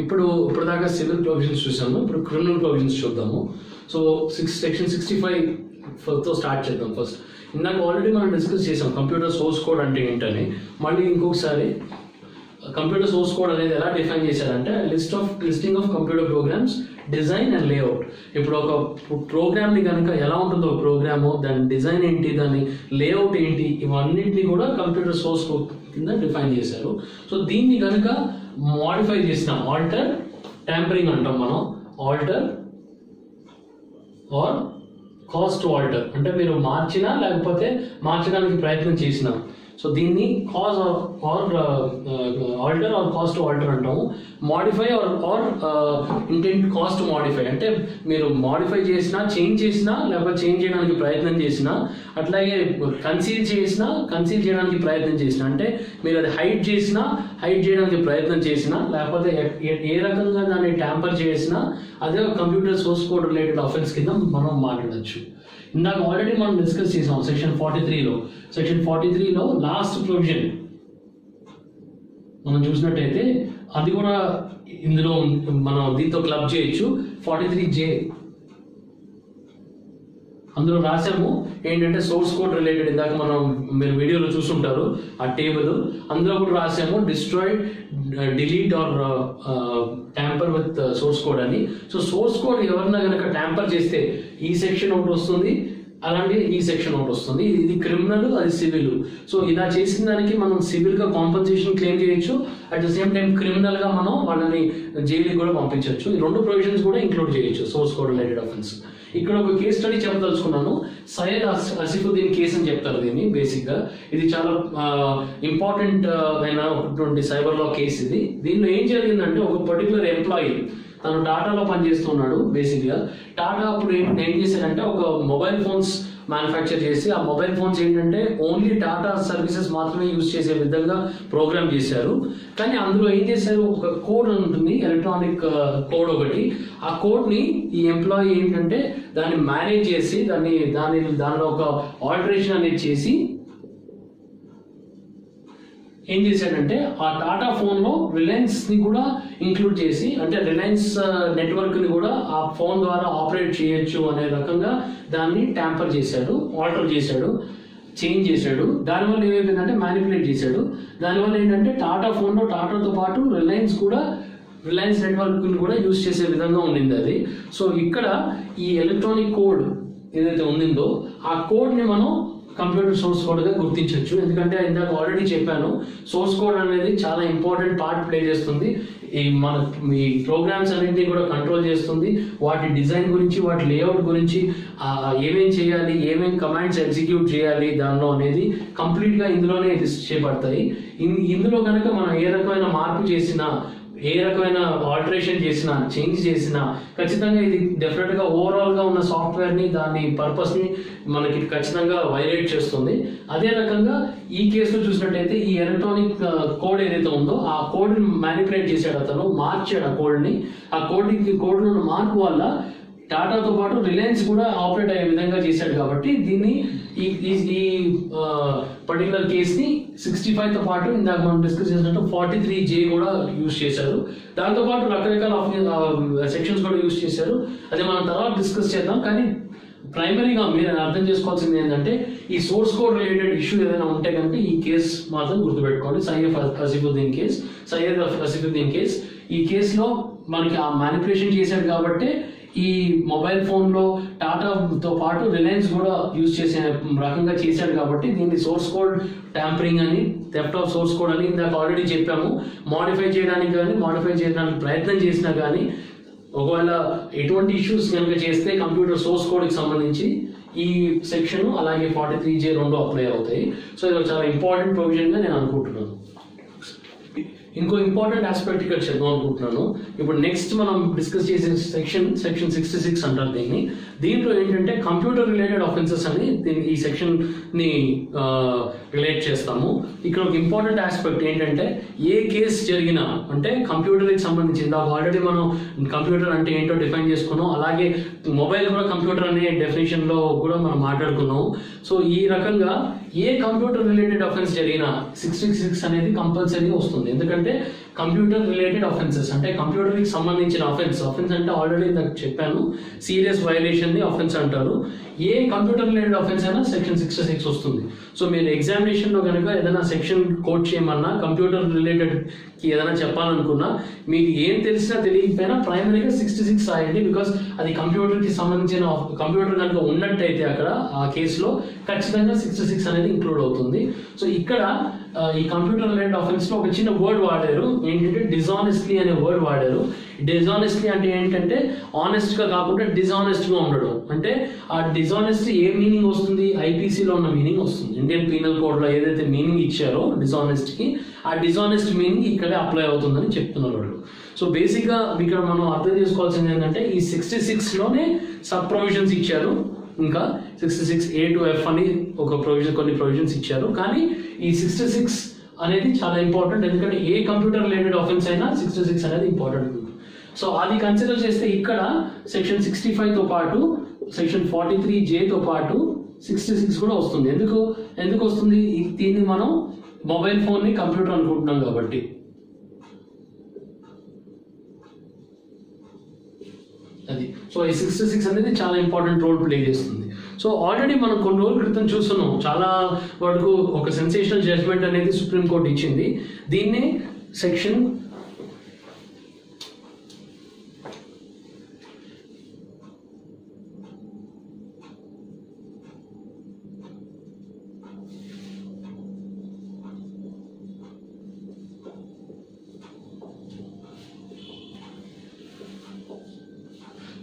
ఇప్పుడు దాకా civil provisions చూసాము, ఇప్పుడు క్రిమినల్ ప్రొవిజన్స్ చూద్దాము. సో సెక్షన్ 65తో స్టార్ట్ చేద్దాం. ఫస్ట్ ఇందాక ఆల్రెడీ మనం డిస్కస్ చేసాం కంప్యూటర్ సోర్స్ కోడ్ అంటే ఏంటని. మళ్ళీ ఇంకొకసారి కంప్యూటర్ సోర్స్ కోడ్ అనేది ఎలా డిఫైన్ చేశారంటే listing of computer programs, design and layout. ఇప్పుడు ఒక ప్రోగ్రామ్ని కనుక ఎలా ఉంటుందో ప్రోగ్రాము, దాని డిజైన్ ఏంటి, దాని లేఅవుట్ ఏంటి, ఇవన్నింటినీ కూడా కంప్యూటర్ సోర్స్ కోడ్ కింద డిఫైన్ చేశారు. సో దీన్ని కనుక మోడిఫై చేసిన ఆల్టర్, ట్యాంపరింగ్ అంటాం మనం, alter or caused to alter అంటే మీరు మార్చినా లేకపోతే మార్చడానికి ప్రయత్నం చేసినా, సో దీన్ని cause or alter or caused to alter అంటాము. Modify or intent caused modify అంటే మీరు మోడిఫై చేసినా, చేంజ్ చేసినా, లేకపోతే చేంజ్ చేయడానికి ప్రయత్నం చేసినా, అట్లాగే కన్సీల్ చేయడానికి ప్రయత్నం చేసినా, అంటే మీరు అది హైడ్ చేయడానికి ప్రయత్నం చేసినా, లేకపోతే ఏ రకంగా దాన్ని ట్యాంపర్ చేసినా అదే computer source code related offence కింద మనం మాట్లాడచ్చు. ఇందాక ఆల్రెడీ మనం డిస్కస్ చేసాం సెక్షన్ 43లో లాస్ట్ ప్రొవిజన్ మనం చూసినట్టయితే అది కూడా ఇందులో మనం దీంతో క్లబ్ చేయొచ్చు. 43J అందులో రాసాము ఏంటంటే సోర్స్ కోడ్ రిలేటెడ్, ఇందాక మీరు వీడియోలో చూసుంటారు ఆ టేబుల్, అందులో కూడా రాసాము destroy, delete or tamper with source code అని. సో సోర్స్ కోడ్ ఎవరన్నా కనుక ట్యాంపర్ చేస్తే ఈ సెక్షన్ ఒకటి వస్తుంది, అలాంటి ఈ సెక్షన్ ఒకటి వస్తుంది. ఇది క్రిమినల్, అది సివిల్. సో ఇలా చేసిన దానికి మనం సివిల్ గా కాంపన్సేషన్ క్లెయిమ్ చేయొచ్చు, at the same time criminal గా మనం వాళ్ళని జైలుకి కూడా పంపించవచ్చు. ఈ రెండు ప్రొవిజన్స్ కూడా ఇంక్లూడ్ చేయొచ్చు సోర్స్ కోడ్ రిలేటెడ్ అఫెన్స్. ఇక్కడ ఒక కేస్ స్టడీ చెప్పదలుచుకున్నాను. సయ్యద్ అసిఫుద్దీన్ కేసు అని చెప్తారు దీన్ని. బేసిక్ గా ఇది చాలా ఇంపార్టెంట్ అయిన ఒకటి సైబర్ లా కేసు ఇది. దీనిలో ఏం జరిగిందంటే ఒక పర్టికులర్ ఎంప్లాయీ తను టాటాలో పనిచేస్తున్నాడు. బేసిక్ గా టాటా అప్పుడు ఏం చేశారంటే ఒక మొబైల్ ఫోన్స్ మ్యానుఫ్యాక్చర్ చేసి ఆ మొబైల్ ఫోన్స్ ఏంటంటే ఓన్లీ టాటా సర్వీసెస్ మాత్రమే యూజ్ చేసే విధంగా ప్రోగ్రామ్ చేశారు. కానీ అందులో ఏం చేశారు, ఒక కోడ్ ఉంటుంది, ఎలక్ట్రానిక్ కోడ్ ఒకటి. ఆ కోడ్ ని ఈ ఎంప్లాయీ ఏంటంటే దాన్ని మేనేజ్ చేసి దానిలో ఒక ఆల్టరేషన్ అనేది చేసి ఏం చేశాడంటే ఆ టాటా ఫోన్ లో రిలయన్స్ ని కూడా ఇంక్లూడ్ చేసి, అంటే రిలయన్స్ నెట్వర్క్ ని కూడా ఆ ఫోన్ ద్వారా ఆపరేట్ చేయొచ్చు అనే రకంగా దాన్ని ట్యాంపర్ చేశాడు, ఆల్టర్ చేశాడు, చేంజ్ చేశాడు. దానివల్ల ఏమైందంటే మ్యానిపులేట్ చేశాడు. దానివల్ల ఏంటంటే టాటా ఫోన్ లో టాటాతో పాటు రిలయన్స్ నెట్వర్క్ ని కూడా యూజ్ చేసే విధంగా ఉండింది అది. సో ఇక్కడ ఈ ఎలక్ట్రానిక్ కోడ్ ఏదైతే ఉండిందో ఆ కోడ్ ని మనం కంప్యూటర్ సోర్స్ కోడ్ గా గుర్తించవచ్చు. ఎందుకంటే ఇందాక ఆల్రెడీ చెప్పాను, సోర్స్ కోడ్ అనేది చాలా ఇంపార్టెంట్ పార్ట్ ప్లే చేస్తుంది. ఈ ప్రోగ్రామ్స్ అన్నింటినీ కూడా కంట్రోల్ చేస్తుంది. వాటి డిజైన్ గురించి, వాటి లేఅవుట్ గురించి, ఏమేం చేయాలి, ఏమేం కమాండ్స్ ఎగ్జిక్యూట్ చేయాలి దానిలో అనేది కంప్లీట్ గా ఇందులోనే లిస్ట్ చేయబడతాయి. ఇందులో కనుక మనం ఏ రకమైన మార్పు చేసినా, ఏ రకమైన ఆల్టరేషన్ చేసినా, చేంజ్ చేసినా ఖచ్చితంగా ఇది డెఫినెట్ గా ఓవరాల్ గా ఉన్న సాఫ్ట్వేర్ ని, దాని పర్పస్ ని మనకి ఖచ్చితంగా వైలేట్ చేస్తుంది. అదే రకంగా ఈ కేసులో చూసినట్టయితే ఈ ఎలక్ట్రానిక్ కోడ్ ఏదైతే ఉందో ఆ కోడ్ ని మ్యానిపులేట్ చేశాడు అతను, మార్చాడు ఆ కోడ్ ని. ఆ కోడ్ లో మార్పు వల్ల టాటాతో పాటు రిలయన్స్ కూడా ఆపరేట్ అయ్యే విధంగా చేశాడు. కాబట్టి దీన్ని ఈ పర్టికులర్ కేస్ ని 65తో పాటు ఇందాక మనం డిస్కస్ చేసినట్టు 43J కూడా యూజ్ చేశారు. దాంతో పాటు రకరకాల సెక్షన్స్ కూడా యూజ్ చేశారు. అది మనం తర్వాత డిస్కస్ చేద్దాం. కానీ ప్రైమరీగా మీరు అర్థం చేసుకోవాల్సింది ఏంటంటే ఈ సోర్స్ కోడ్ రిలేటెడ్ ఇష్యూ ఏదైనా ఉంటే కనుక ఈ కేసు మాత్రం గుర్తుపెట్టుకోండి. సయ్యద్ అసిఫుద్దీన్ కేస్. ఈ కేసులో మనకి ఆ మ్యానిపులేషన్ చేశాడు కాబట్టి ఈ మొబైల్ ఫోన్ లో టాటాతో పాటు రిలయన్స్ కూడా యూజ్ చేసే రకంగా చేశాడు కాబట్టి దీన్ని సోర్స్ కోడ్ ట్యాంపరింగ్ అని, థెఫ్ట్ ఆఫ్ సోర్స్ కోడ్ అని ఇందాక ఆల్రెడీ చెప్పాము. మోడిఫై చేయడానికి ప్రయత్నం చేసినా కానీ ఒకవేళ ఎటువంటి ఇష్యూస్ కనుక చేస్తే కంప్యూటర్ సోర్స్ కోడ్ కి సంబంధించి ఈ సెక్షన్ అలాగే 43J రెండు అప్లై అవుతాయి. సో ఇది చాలా ఇంపార్టెంట్ ప్రొవిజన్ గా నేను అనుకుంటున్నాను. ఇంకో ఇంపార్టెంట్ ఆస్పెక్ట్ ఇక్కడ చెప్దాం అనుకుంటున్నాను. ఇప్పుడు నెక్స్ట్ మనం డిస్కస్ చేసే సెక్షన్ 66 అంటారు దీన్ని. దీంట్లో ఏంటంటే కంప్యూటర్ రిలేటెడ్ ఆఫెన్సెస్ అని ఈ సెక్షన్ ని రిలేట్ చేస్తాము. ఇక్కడ ఒక ఇంపార్టెంట్ ఆస్పెక్ట్ ఏంటంటే ఏ కేసు జరిగినా, అంటే కంప్యూటర్ కి సంబంధించింది ఆల్రెడీ మనం కంప్యూటర్ అంటే ఏంటో డిఫైన్ చేసుకున్నాం, అలాగే మొబైల్ కూడా కంప్యూటర్ అనే డెఫినేషన్ లో కూడా మనం మాట్లాడుకున్నాం. సో ఈ రకంగా ఏ కంప్యూటర్ రిలేటెడ్ అఫెన్స్ జరిగినా 66 అనేది కంపల్సరీ వస్తుంది. ఎందుకంటే కంప్యూటర్ రిలేటెడ్ అఫెన్సెస్, అంటే కంప్యూటర్కి సంబంధించిన అఫెన్స్ అంటే ఆల్రెడీ నాకు చెప్పాను, సీరియస్ వైలేషన్ని అఫెన్స్ అంటారు. ఏ కంప్యూటర్ రిలేటెడ్ అఫెన్స్ అయినా సెక్షన్ 66 వస్తుంది. సో మీరు ఎగ్జామినేషన్లో కనుక ఏదైనా సెక్షన్ కోట్ చేయమన్నా, కంప్యూటర్ రిలేటెడ్కి ఏదైనా చెప్పాలనుకున్నా, మీకు ఏం తెలిసినా తెలియకపోయినా ప్రైమరీగా 66 రాయండి. బికాస్ అది కంప్యూటర్కి సంబంధించిన కంప్యూటర్ కనుక ఉన్నట్టయితే అక్కడ ఆ కేసులో ఖచ్చితంగా 66 అనేది ఇంక్లూడ్ అవుతుంది. సో ఇక్కడ ఈ కంప్యూటర్ రిలేటెడ్ అఫెన్స్ లో ఒక చిన్న వర్డ్ వాడారు, ఏంటంటే డిజానెస్ట్లీ అనే వర్డ్ వాడారు. డిజానెస్ట్లీ అంటే ఏంటంటే ఆనెస్ట్ గా కాకుండా డిజానెస్ట్ గా ఉండడం. అంటే ఆ డిజానెస్ట్ ఏ మీనింగ్ వస్తుంది, ఐపీసీలో ఉన్న మీనింగ్ వస్తుంది. ఇండియన్ పీనల్ కోడ్ లో ఏదైతే మీనింగ్ ఇచ్చారో డిజానెస్ట్ కి, ఆ డిజానెస్ట్ మీనింగ్ ఇక్కడే అప్లై అవుతుందని చెప్తున్నారు వాళ్ళు. సో బేసిక్ గా ఇక్కడ మనం అర్థం చేసుకోవాల్సింది ఏంటంటే ఈ 66 లోనే సబ్ ప్రొవిజన్స్ ఇచ్చారు. ఇంకా 66A to F అని ఒక కొన్ని ప్రొవిజన్స్ ఇచ్చారు. కానీ ఈ 66 అనేది చాలా ఇంపార్టెంట్, ఎందుకంటే ఏ కంప్యూటర్ రిలేటెడ్ ఆఫెన్స్ అయినా 66 అనేది ఇంపార్టెంట్. సో అది కన్సిడర్ చేస్తే ఇక్కడ సెక్షన్ 65తో పాటు సెక్షన్ 43Jతో పాటు 66 కూడా వస్తుంది. ఎందుకు వస్తుంది? దీన్ని మనం మొబైల్ ఫోన్ని కంప్యూటర్ అనుకుంటున్నాం కాబట్టి. అది సో ఈ 66 అనేది చాలా ఇంపార్టెంట్ రోల్ ప్లే చేస్తుంది. సో ఆల్రెడీ మనం కొన్ని రోజుల క్రితం చూస్తున్నాం, చాలా వరకు ఒక సెన్సేషనల్ జడ్జ్మెంట్ అనేది సుప్రీంకోర్టు ఇచ్చింది. దీన్ని సెక్షన్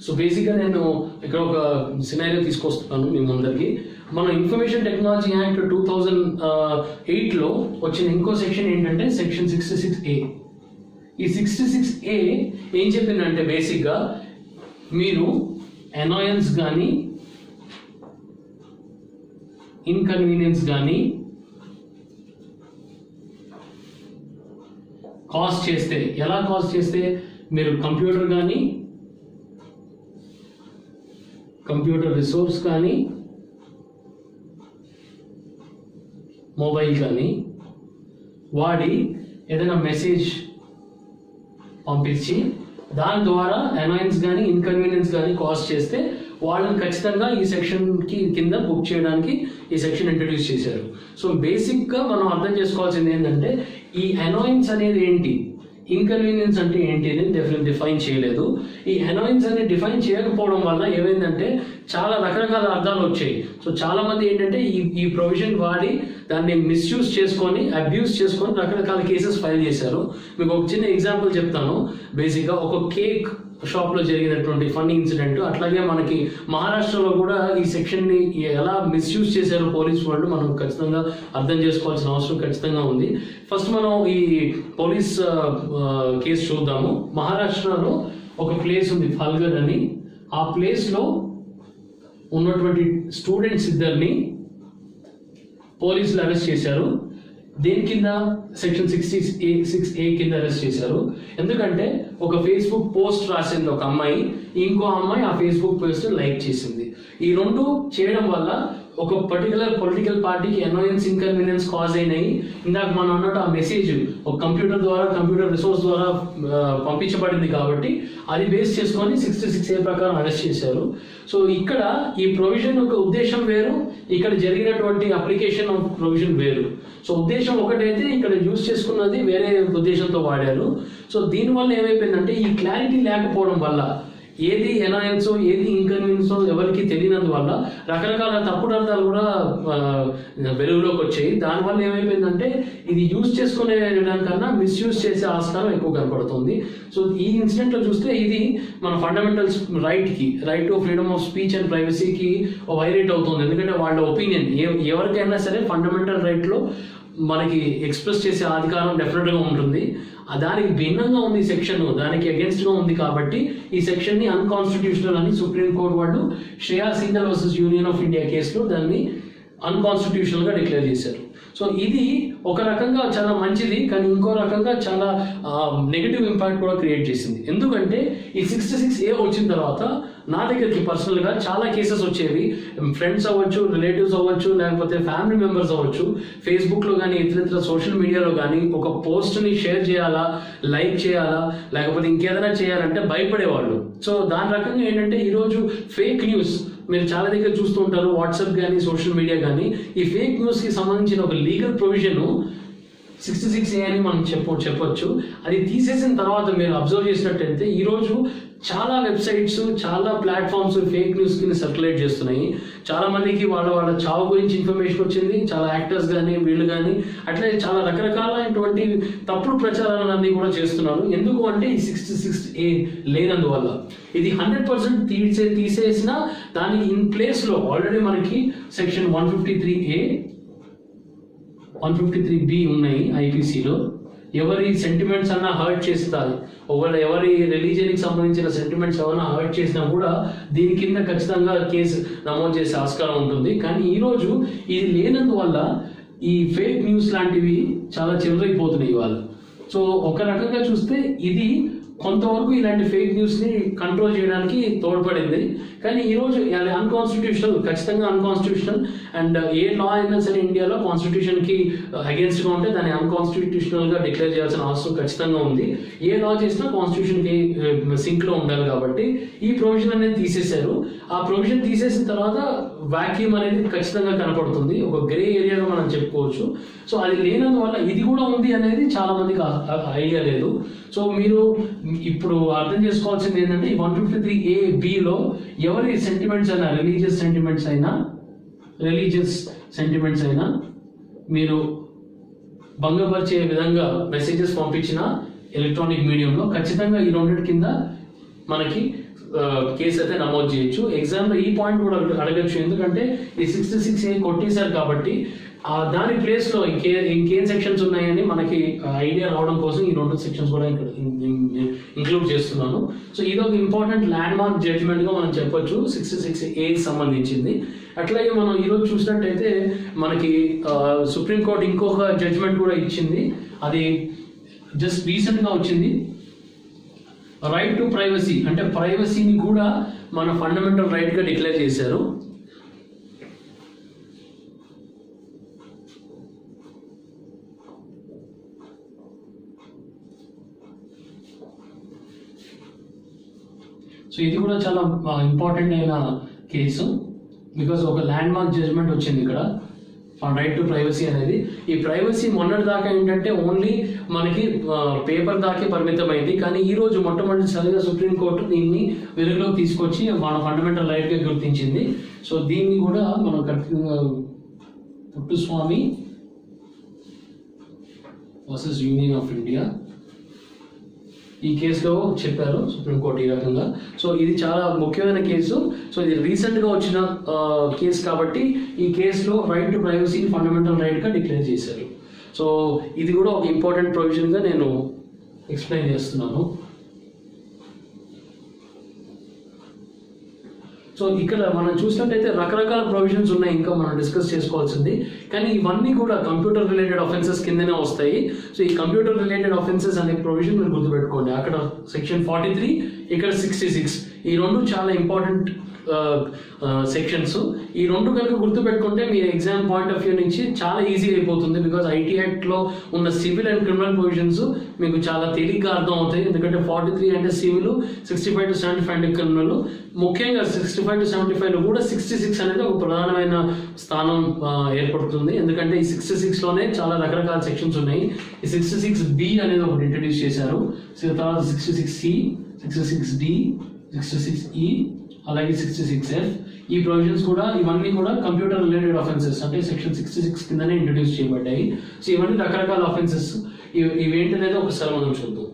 సో బేసిక్గా నేను ఇక్కడ ఒక సినారియో తీసుకొస్తున్నాను మీ ముందరికి. మన ఇన్ఫర్మేషన్ టెక్నాలజీ యాక్ట్ 2008లో వచ్చిన ఇంకో సెక్షన్ ఏంటంటే సెక్షన్ 66A. ఈ 66A ఏం చెప్పిందంటే బేసిక్గా మీరు అనాయన్స్ కానీ ఇన్కన్వీనియన్స్ కానీ కాజ్ చేస్తే, ఎలా కాజ్ చేస్తే, మీరు కంప్యూటర్ కానీ కంప్యూటర్ రిసోర్స్ కానీ మొబైల్ కానీ వాడి ఏదైనా మెసేజ్ పంపించి దాని ద్వారా అనాయన్స్ కానీ ఇన్కన్వీనియన్స్ కానీ కాజ్ చేస్తే వాళ్ళని ఖచ్చితంగా ఈ సెక్షన్కి కింద బుక్ చేయడానికి ఈ సెక్షన్ ఇంట్రడ్యూస్ చేశారు. సో బేసిక్గా మనం అర్థం చేసుకోవాల్సింది ఏంటంటే ఈ అనాయన్స్ అనేది ఏంటి, ఇన్కన్వీనియన్స్ అంటే ఏంటి అనేది డిఫైన్ చేయలేదు. ఈ అనాయన్స్ అనేది డిఫైన్ చేయకపోవడం వల్ల ఏమైందంటే చాలా రకరకాల అర్థాలు వచ్చాయి. సో చాలా మంది ఏంటంటే ఈ ప్రొవిజన్ వాడి దాన్ని మిస్యూజ్ చేసుకొని, అబ్యూస్ చేసుకొని రకరకాల కేసెస్ ఫైల్ చేశారు. మీకు ఒక చిన్న ఎగ్జాంపుల్ చెప్తాను. బేసిక్గా ఒక కేక్ షాప్లో జరిగినటువంటి ఫన్నీ ఇన్సిడెంట్, అట్లాగే మనకి మహారాష్ట్రలో కూడా ఈ సెక్షన్ని ఎలా మిస్యూజ్ చేశారు పోలీస్ వాళ్ళు మనం ఖచ్చితంగా అర్థం చేసుకోవాల్సిన అవసరం ఖచ్చితంగా ఉంది. ఫస్ట్ మనం ఈ పోలీస్ కేసు చూద్దాము. మహారాష్ట్రలో ఒక ప్లేస్ ఉంది ఫల్గర్ అని. ఆ ప్లేస్లో ఉన్నటువంటి స్టూడెంట్స్ ఇద్దరిని పోలీసులు అరెస్ట్ చేశారు. దేని కింద? సెక్షన్ 66A కింద అరెస్ట్ చేశారు. ఎందుకంటే ఒక ఫేస్బుక్ పోస్ట్ రాసింది ఒక అమ్మాయి, ఇంకో అమ్మాయి ఆ ఫేస్బుక్ పోస్ట్ లైక్ చేసింది. ఈ రెండు చేయడం వల్ల ఒక పర్టికులర్ పొలిటికల్ పార్టీకి అనాయన్స్ ఇన్కన్వీనియన్స్ కాజ్ అయినాయి. ఇందాక మనం అన్నట్టు ఆ మెసేజ్ ఒక కంప్యూటర్ ద్వారా, కంప్యూటర్ రిసోర్స్ ద్వారా పంపించబడింది కాబట్టి అది బేస్ చేసుకొని 66A ప్రకారం అరెస్ట్ చేశారు. సో ఇక్కడ ఈ ప్రొవిజన్ యొక్క ఉద్దేశం వేరు, ఇక్కడ జరిగినటువంటి అప్లికేషన్ ఆఫ్ ప్రొవిజన్ వేరు. సో ఉద్దేశం ఒకటైతే ఇక్కడ యూజ్ చేసుకున్నది వేరే ఉద్దేశంతో వాడారు. సో దీనివల్ల ఏమైపోయిందంటే ఈ క్లారిటీ లేకపోవడం వల్ల ఏది అనాయన్స్ ఏది ఇన్కన్వీనియన్స్ ఎవరికి తెలియనందువల్ల రకరకాల తప్పుడు అర్థాలు కూడా వెలుగులోకి వచ్చాయి. దానివల్ల ఏమైపోయిందంటే ఇది యూజ్ చేసుకునే దానికన్నా మిస్యూజ్ చేసే ఆస్కారం ఎక్కువ కనపడుతుంది. సో ఈ ఇన్సిడెంట్లో చూస్తే ఇది మన fundamental right to freedom of speech and ప్రైవసీకి వైలేట్ అవుతుంది. ఎందుకంటే వాళ్ళ ఒపీనియన్ ఎవరికైనా సరే ఫండమెంటల్ రైట్లో మనకి ఎక్స్ప్రెస్ చేసే అధికారం డెఫినెట్గా ఉంటుంది. దానికి భిన్నంగా ఉంది ఈ సెక్షన్, దానికి అగేన్స్ట్గా ఉంది కాబట్టి ఈ సెక్షన్ని అన్కాన్స్టిట్యూషనల్ అని సుప్రీంకోర్టు వాళ్ళు Shreya Singhal versus union of India కేసులో దాన్ని అన్కాన్స్టిట్యూషనల్గా డిక్లేర్ చేశారు. సో ఇది ఒక రకంగా చాలా మంచిది, కానీ ఇంకో రకంగా చాలా నెగిటివ్ ఇంపాక్ట్ కూడా క్రియేట్ చేసింది. ఎందుకంటే ఈ 66A వచ్చిన తర్వాత నా దగ్గరికి పర్సనల్గా చాలా కేసెస్ వచ్చేవి. ఫ్రెండ్స్ అవ్వచ్చు, రిలేటివ్స్ అవ్వచ్చు, లేకపోతే ఫ్యామిలీ మెంబర్స్ అవ్వచ్చు, ఫేస్బుక్లో కానీ ఇతర సోషల్ మీడియాలో కానీ ఒక పోస్ట్ని షేర్ చేయాలా, లైక్ చేయాలా, లేకపోతే ఇంకేదైనా చేయాలంటే భయపడేవాళ్ళు. సో దాని రకంగా ఏంటంటే ఈరోజు ఫేక్ న్యూస్ మీరు చాలా దగ్గర చూస్తూ ఉంటారు, వాట్సాప్ కానీ సోషల్ మీడియా కానీ. ఈ ఫేక్ న్యూస్కి సంబంధించిన ఒక లీగల్ ప్రొవిజన్ 66A అని మనం చెప్పొచ్చు. అది తీసేసిన తర్వాత మీరు అబ్జర్వ్ చేసినట్టయితే ఈరోజు చాలా వెబ్సైట్స్, చాలా ప్లాట్ఫామ్స్ ఫేక్ న్యూస్ కి సర్క్యులేట్ చేస్తున్నాయి. చాలా మందికి వాళ్ళ చావు గురించి ఇన్ఫర్మేషన్ వచ్చింది, చాలా యాక్టర్స్ కానీ వీళ్ళు కానీ అట్లే చాలా రకరకాలైనటువంటి తప్పుడు ప్రచారాలన్నీ కూడా చేస్తున్నారు. ఎందుకు అంటే ఈ 66A లేనందువల్ల. ఇది 100% తీసేసిన దానికి ఇన్ ప్లేస్ లో ఆల్రెడీ మనకి సెక్షన్ 153A 153B ఉన్నాయి ఐపీసీలో. ఎవరి సెంటిమెంట్స్ అన్నా హర్ట్ చేస్తారు, ఎవరి రిలీజియన్కి సంబంధించిన సెంటిమెంట్స్ ఎవరైనా హర్ట్ చేసినా కూడా దీని కింద ఖచ్చితంగా కేసు నమోదు చేసే ఆస్కారం ఉంటుంది. కానీ ఈరోజు ఇది లేనందువల్ల ఈ ఫేక్ న్యూస్ లాంటివి చాలా చివరైపోతున్నాయి ఇవాళ. సో ఒక రకంగా చూస్తే ఇది కొంతవరకు ఇలాంటి ఫేక్ న్యూస్ని కంట్రోల్ చేయడానికి తోడ్పడింది. కానీ ఈరోజు అన్కాన్స్టిట్యూషనల్, ఖచ్చితంగా అన్కాన్స్టిట్యూషనల్. అండ్ ఏ లా అయినా సరే ఇండియాలో కాన్స్టిట్యూషన్కి అగేన్స్ట్గా ఉంటే దాన్ని అన్కాన్స్టిట్యూషనల్గా డిక్లేర్ చేయాల్సిన అవసరం ఖచ్చితంగా ఉంది. ఏ లా చేసినా కాన్స్టిట్యూషన్కి సింక్లో ఉండాలి కాబట్టి ఈ ప్రొవిజన్ అనేది తీసేశారు. ఆ ప్రొవిజన్ తీసేసిన తర్వాత వాక్యూమ్ అనేది ఖచ్చితంగా కనపడుతుంది, ఒక గ్రే ఏరియాగా మనం చెప్పుకోవచ్చు. సో అది లేనందువల్ల ఇది కూడా ఉంది అనేది చాలా మందికి ఐడియా లేదు. సో మీరు ఇప్పుడు అర్థం చేసుకోవాల్సింది ఏంటంటే 153A-Bలో ఎవరి సెంటిమెంట్స్ అయినా, రిలీజియస్ సెంటిమెంట్స్ అయినా మీరు భంగపరిచే విధంగా మెసేజెస్ పంపించిన ఎలక్ట్రానిక్ మీడియంలో ఖచ్చితంగా ఈ రెండింటి కింద మనకి కేసు అయితే నమోదు చేయొచ్చు. ఎగ్జామ్లో ఈ పాయింట్ కూడా అడగచ్చు, ఎందుకంటే ఈ 66A కొట్టేశారు కాబట్టి దాని ప్లేస్లో ఇంకేం సెక్షన్స్ ఉన్నాయని మనకి ఐడియా రావడం కోసం ఈ రెండు సెక్షన్స్ కూడా ఇక్కడ ఇంక్లూడ్ చేస్తున్నాను. సో ఇది ఒక ఇంపార్టెంట్ ల్యాండ్ మార్క్ జడ్జ్మెంట్గా మనం చెప్పొచ్చు 66A సంబంధించింది. అట్లాగే మనం ఈరోజు చూసినట్టయితే మనకి సుప్రీంకోర్టు ఇంకొక జడ్జ్మెంట్ కూడా ఇచ్చింది. అది జస్ట్ రీసెంట్గా వచ్చింది. రైట్ టు ప్రైవసీ అంటే ప్రైవసీని కూడా మన ఫండమెంటల్ రైట్గా డిక్లేర్ చేశారు. సో ఇది కూడా చాలా ఇంపార్టెంట్ అయిన కేసు, బికాస్ ఒక ల్యాండ్ మార్క్ జడ్జ్మెంట్ వచ్చింది ఇక్కడ రైట్ టు ప్రైవసీ అనేది. ఈ ప్రైవసీ మొన్నటి దాకా ఏంటంటే ఓన్లీ మనకి పేపర్ దాకే పరిమితమైంది. కానీ ఈ రోజు మొట్టమొదటిసారిగా సుప్రీంకోర్టు దీన్ని వెలుగులోకి తీసుకొచ్చి మన ఫండమెంటల్ రైట్గా గుర్తించింది. సో దీన్ని కూడా మనం కరెక్ట్గా Puttaswamy versus union of India ఈ కేసులో చెప్పారు సుప్రీంకోర్టు ఈ రకంగా. సో ఇది చాలా ముఖ్యమైన కేసు. సో ఇది రీసెంట్గా వచ్చిన కేసు కాబట్టి ఈ కేసులో రైట్ టు ప్రైవసీ ఫండమెంటల్ రైట్గా డిక్లేర్ చేశారు. సో ఇది కూడా ఒక ఇంపార్టెంట్ ప్రొవిజన్గా నేను ఎక్స్ప్లెయిన్ చేస్తున్నాను. సో ఇక్కడ మనం చూసినట్టయితే రకరకాల ప్రొవిజన్స్ ఉన్నాయి, ఇంకా మనం డిస్కస్ చేసుకోవాల్సింది. కానీ ఇవన్నీ కూడా కంప్యూటర్ రిలేటెడ్ అఫెన్సెస్ కిందనే వస్తాయి. సో ఈ కంప్యూటర్ రిలేటెడ్ అఫెన్సెస్ అనే ప్రొవిజన్ మీరు గుర్తుపెట్టుకోండి. అక్కడ సెక్షన్ 43, ఇక్కడ 66. ఈ రెండు చాలా ఇంపార్టెంట్ సెక్షన్స్. ఈ రెండు కనుక గుర్తుపెట్టుకుంటే మీ ఎగ్జామ్ పాయింట్ ఆఫ్ వ్యూ నుంచి చాలా ఈజీ అయిపోతుంది. బికాజ్ ఐటీ యాక్ట్లో ఉన్న సివిల్ అండ్ క్రిమినల్ ప్రొవిజన్స్ మీకు చాలా తేలిగ్గా అర్థం అవుతాయి. ఎందుకంటే 43 అంటే సివిల్, 65 to 75 అంటే క్రిమినల్. ముఖ్యంగా 65 to 75లో కూడా 66 అనేది ఒక ప్రధానమైన స్థానం ఏర్పడుతుంది. ఎందుకంటే ఈ 66లోనే చాలా రకరకాల సెక్షన్స్ ఉన్నాయి. ఈ 66B అనేది ఒకటి ఇంట్రడ్యూస్ చేశారు. తర్వాత 66C, 66D, 66E, అలాగే 66F. ఈ ప్రొవిజన్స్ కూడా ఇవన్నీ కూడా కంప్యూటర్ రిలేటెడ్ అఫెన్సెస్ అంటే సెక్షన్ 66 కిందనే ఇంట్రడ్యూస్ చేయబడ్డాయి. సో ఇవన్నీ రకరకాల అఫెన్సెస్. ఇవేంటనేది ఒకసారి మనం చూద్దాం.